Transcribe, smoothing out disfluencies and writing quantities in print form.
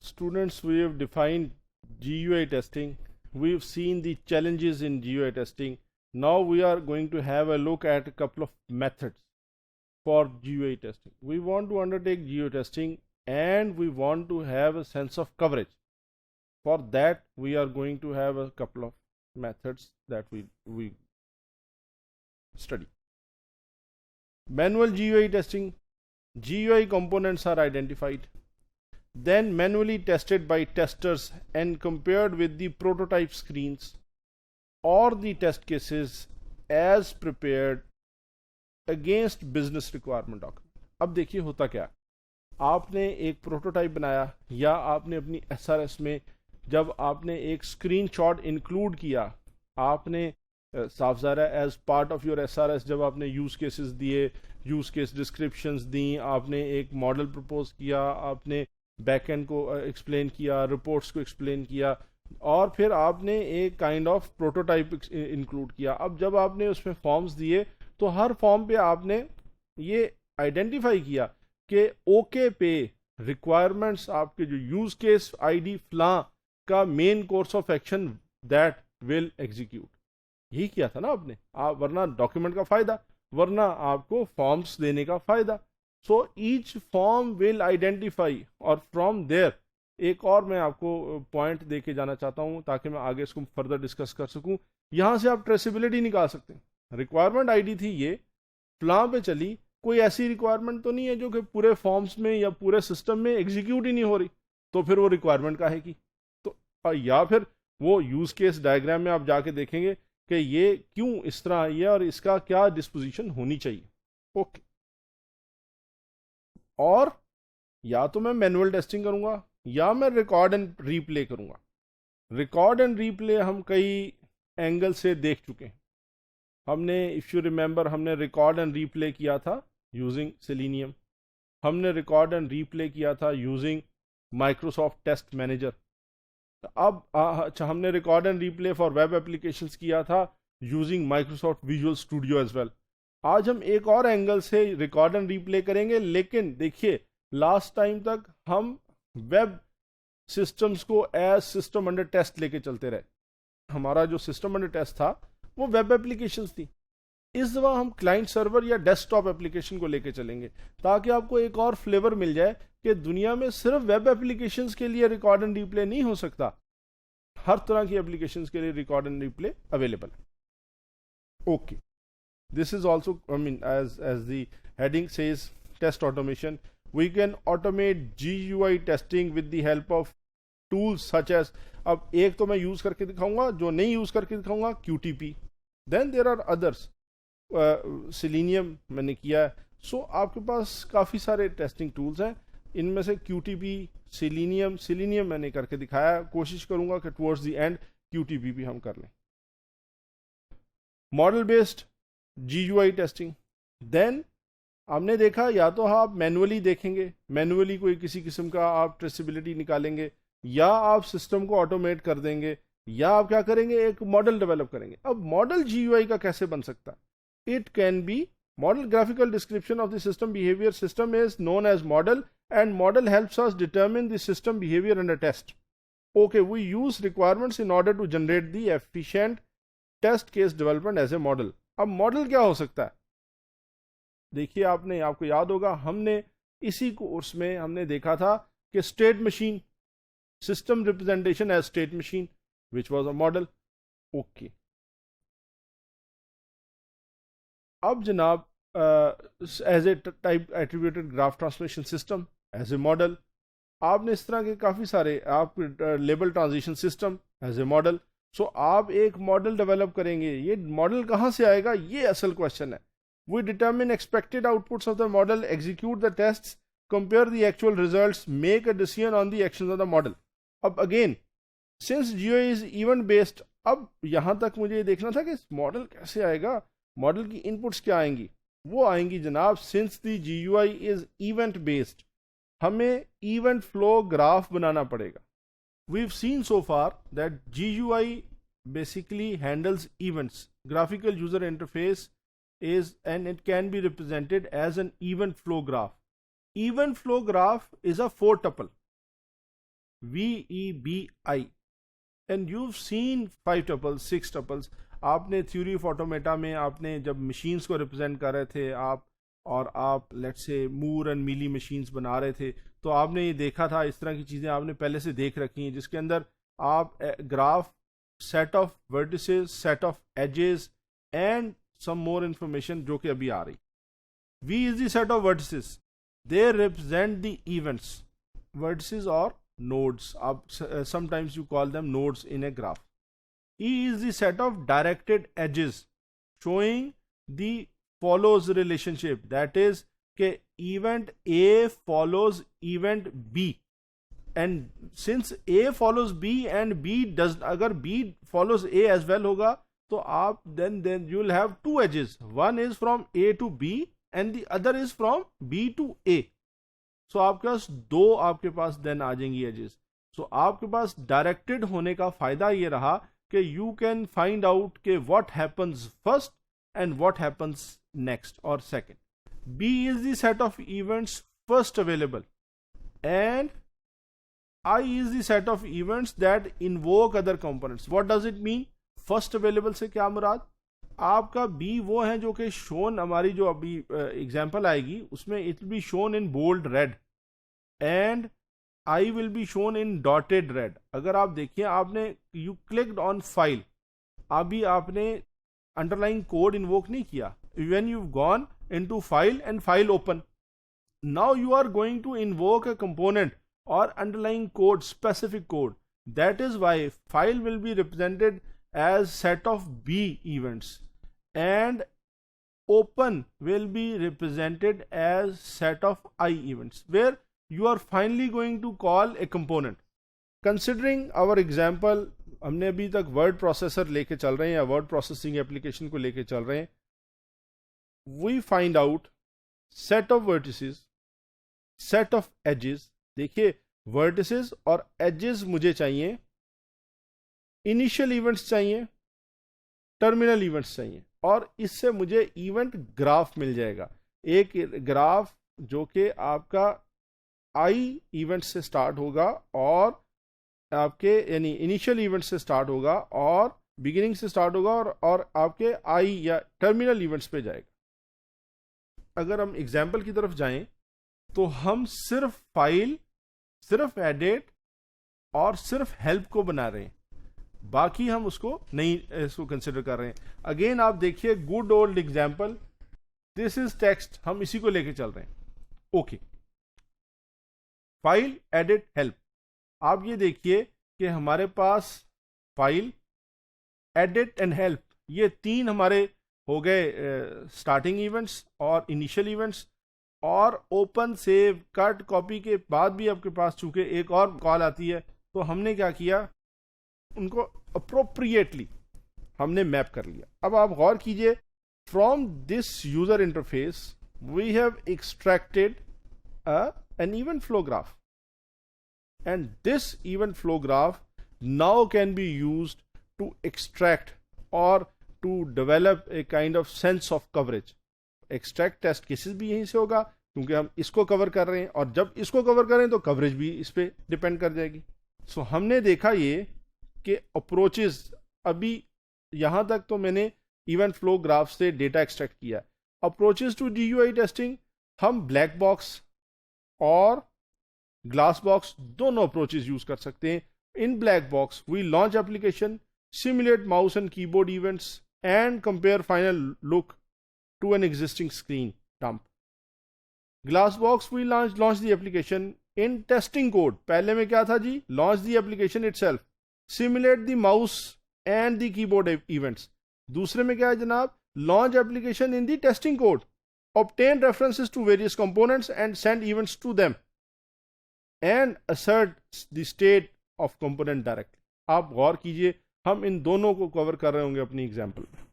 Students, we have defined GUI testing. We've seen the challenges in GUI testing. Now we are going to have a look at a couple of methods for GUI testing. We want to undertake GUI testing and we want to have a sense of coverage. For that, we are going to have a couple of methods that we study. Manual GUI testing. GUI components are identified, then manually tested by testers and compared with the prototype screens or the test cases as prepared against business requirement document. अब देखिए होता क्या, आपने एक prototype बनाया या आपने अपनी SRS में जब आपने एक स्क्रीनशॉट इंक्लूड किया, आपने साफ ज़ाहिर है as part of your SRS जब आपने यूज़ केसेस दिए, यूज़ केस डिस्क्रिप्शंस दी, आपने एक मॉडल प्रपोज किया, आपने बैकएंड को एक्सप्लेन किया, रिपोर्ट्स को एक्सप्लेन किया और फिर आपने एक काइंड ऑफ प्रोटोटाइप इंक्लूड किया. अब जब आपने उसमें फॉर्म्स दिए तो हर फॉर्म पे आपने ये आइडेंटिफाई किया कि ओके पे रिक्वायरमेंट्स आपके जो यूज़ केस आईडी फ्लां का main course of action that will execute. यही किया था ना आपने, आप वरना डॉक्यूमेंट का फ़ायदा, वरना आपको फॉर्म्स देने का फ़ायदा. So each form will identify और फ्रॉम देयर एक और मैं आपको पॉइंट दे के जाना चाहता हूं ताकि मैं आगे इसको फर्दर डिस्कस कर सकूं. यहां से आप ट्रेसिबिलिटी निकाल सकते हैं. रिक्वायरमेंट आईडी थी ये, फ्लां पे चली, कोई ऐसी रिक्वायरमेंट तो नहीं है जो कि पूरे फॉर्म्स में या पूरे सिस्टम में एग्जीक्यूट ही नहीं हो रही, तो फिर वो रिक्वायरमेंट काहे की. तो या फिर वो यूज केस डायग्राम में आप जाके देखेंगे कि ये क्यों इस तरह आई है और इसका क्या डिस्पोजिशन होनी चाहिए. ओके. और या तो मैं मैनुअल टेस्टिंग करूंगा या मैं रिकॉर्ड एंड रीप्ले करूंगा. रिकॉर्ड एंड रीप्ले हम कई एंगल से देख चुके हैं. हमने इफ़ यू रिमेंबर हमने रिकॉर्ड एंड रीप्ले किया था यूजिंग सेलेनियम, हमने रिकॉर्ड एंड रीप्ले किया था यूजिंग माइक्रोसॉफ्ट टेस्ट मैनेजर. अब अच्छा हमने record and replay for web applications किया था using Microsoft Visual Studio as well. आज हम एक और एंगल से रिकॉर्ड एंड रीप्ले करेंगे, लेकिन देखिए लास्ट टाइम तक हम वेब सिस्टम्स को एज सिस्टम अंडर टेस्ट लेके चलते रहे. हमारा जो सिस्टम अंडर टेस्ट था वो वेब एप्लीकेशंस थी. इस दफा हम क्लाइंट सर्वर या डेस्कटॉप एप्लीकेशन को लेके चलेंगे ताकि आपको एक और फ्लेवर मिल जाए कि दुनिया में सिर्फ वेब एप्लीकेशंस के लिए रिकॉर्ड एंड रीप्ले नहीं हो सकता, हर तरह की एप्लीकेशंस के लिए रिकॉर्ड एंड रीप्ले अवेलेबल है. Okay, this is also, I mean, as the heading says, test automation. We can automate GUI testing with the help of tools such as, अब एक तो मैं यूज करके दिखाऊंगा, जो नहीं यूज करके दिखाऊंगा QTP. Then there are others. Selenium मैंने किया है. सो आपके पास काफ़ी सारे टेस्टिंग टूल्स हैं. इनमें से QTP, Selenium मैंने करके दिखाया. कोशिश करूंगा कि टुवर्ड्स द एंड QTP भी हम कर लें. Model based GUI testing. Then हमने देखा या तो आप मैनुअली देखेंगे, मैनुअली कोई किसी किस्म का आप ट्रेसिबिलिटी निकालेंगे, या आप सिस्टम को ऑटोमेट कर देंगे, या आप क्या करेंगे एक मॉडल डेवलप करेंगे. अब मॉडल GUI का कैसे बन सकता है? It can be model graphical description of the system behaviour. System is known as model and model helps us determine the system behaviour under test. Okay, we use requirements in order to generate the efficient test case development as a model. अब model क्या हो सकता है? देखिए आपको याद होगा हमने इसी कोर्स में हमने देखा था कि state machine, system representation as state machine which was a model. Okay, अब जनाब as a type attributed graph translation system as a model. आपने इस तरह के काफ़ी सारे आप label transition system as a model. So आप एक मॉडल डेवलप करेंगे. ये मॉडल कहाँ से आएगा, ये असल क्वेश्चन है. We determine expected outputs of the model, execute the tests, compare the actual results, make a decision on the actions of the model. अब again since GUI is event based, अब यहाँ तक मुझे ये देखना था कि मॉडल कैसे आएगा, मॉडल की इनपुट्स क्या आएंगी. वो आएंगी जनाब since the GUI is event based, हमें इवेंट फ्लो ग्राफ बनाना पड़ेगा. We've seen so far that GUI basically handles events. Graphical user interface is, and it can be represented as an event flow graph. Event flow graph is a 4 tuple. VEBI, and you've seen 5 tuples, 6 tuples. आपने theory of automata में आपने जब machines को represent कर रहे थे आप let's say Moore and mealy machines बना रहे थे, तो आपने ये देखा था, इस तरह की चीज़ें आपने पहले से देख रखी हैं, जिसके अंदर आप graph, set of vertices, set of edges and some more information जो कि अभी आ रही. V is the set of vertices. They represent the events. Vertices or nodes. Sometimes you call them nodes in a graph. E is the set of directed edges showing the follows relationship. That is, कि event A follows event B. And since A follows B and B does, अगर B follows A as well होगा, तो आप then you will have two edges. One is from A to B and the other is from B to A. So आपके पास दो आपके पास then आ जाएंगी edges. So आपके पास directed होने का फायदा ये रहा कि you can find out कि what happens first and what happens next or second. B is the set of events first available and I is the set of events that invoke other components. What does it mean? First available से क्या मुराद? आपका B वो है जो कि shown, हमारी जो अभी एग्जांपल आएगी उसमें it will be shown in bold red and I will be shown in dotted red. अगर आप देखिए, आपने यू क्लिक्ड ऑन फाइल, अभी आपने अंडरलाइन कोड इन्वोक नहीं किया. When you gone into file and file open, now you are going to invoke a component or underlying code, specific code. That is why file will be represented as set of B events and open will be represented as set of I events, where you are finally going to call a component. Considering our example, हमने अभी तक word processor लेके चल रहे हैं या word processing application को लेके चल रहे हैं. We find out set of vertices, set of edges. देखिए, वर्टिसेस और एजेस मुझे चाहिए, इनिशियल इवेंट्स चाहिए, टर्मिनल इवेंट्स चाहिए, और इससे मुझे इवेंट ग्राफ मिल जाएगा. एक ग्राफ जो कि आपका आई इवेंट से स्टार्ट होगा और आपके यानी इनिशियल इवेंट से स्टार्ट होगा और बिगिनिंग से स्टार्ट होगा और आपके आई या टर्मिनल इवेंट्स पे जाएगा. अगर हम एग्जाम्पल की तरफ जाएं तो हम सिर्फ फाइल, सिर्फ एडिट और सिर्फ हेल्प को बना रहे हैं, बाकी हम उसको नहीं इसको कंसिडर कर रहे हैं. अगेन आप देखिए, good old example, this is text, हम इसी को लेके चल रहे हैं. Okay, file, edit, help. आप ये देखिए कि हमारे पास फाइल, एडिट एंड हेल्प, ये तीन हमारे हो गए स्टार्टिंग इवेंट्स और इनिशियल इवेंट्स. और ओपन, सेव, कट, कॉपी के बाद भी आपके पास चूंकि एक और कॉल आती है, तो हमने क्या किया, उनको अप्रोप्रिएटली हमने मैप कर लिया. अब आप गौर कीजिए, from this user interface we have extracted an event flow graph and this event flow graph now can be used to extract और to develop a kind of sense of coverage. Extract test cases भी यहीं से होगा क्योंकि हम इसको cover कर रहे हैं, और जब इसको कवर करें तो कवरेज भी इस पे डिपेंड कर जाएगी. सो हमने देखा ये कि अप्रोचेस, अभी यहां तक तो मैंने इवेंट फ्लो ग्राफ से डेटा एक्सट्रैक्ट किया. अप्रोचेस टू GUI टेस्टिंग, हम ब्लैक बॉक्स और ग्लास बॉक्स दोनों अप्रोचेस यूज कर सकते हैं. In black box we launch application, simulate mouse and keyboard events and compare final look to an existing screen dump. Glassbox we launch the application in testing code. पहले में क्या था जी, launch the application itself, simulate the mouse and the keyboard events. दूसरे में क्या है जनाब, launch application in the testing code, obtain references to various components and send events to them and assert the state of component directly. आप गौर कीजिए, हम इन दोनों को कवर कर रहे होंगे अपनी एग्जाम्पल में.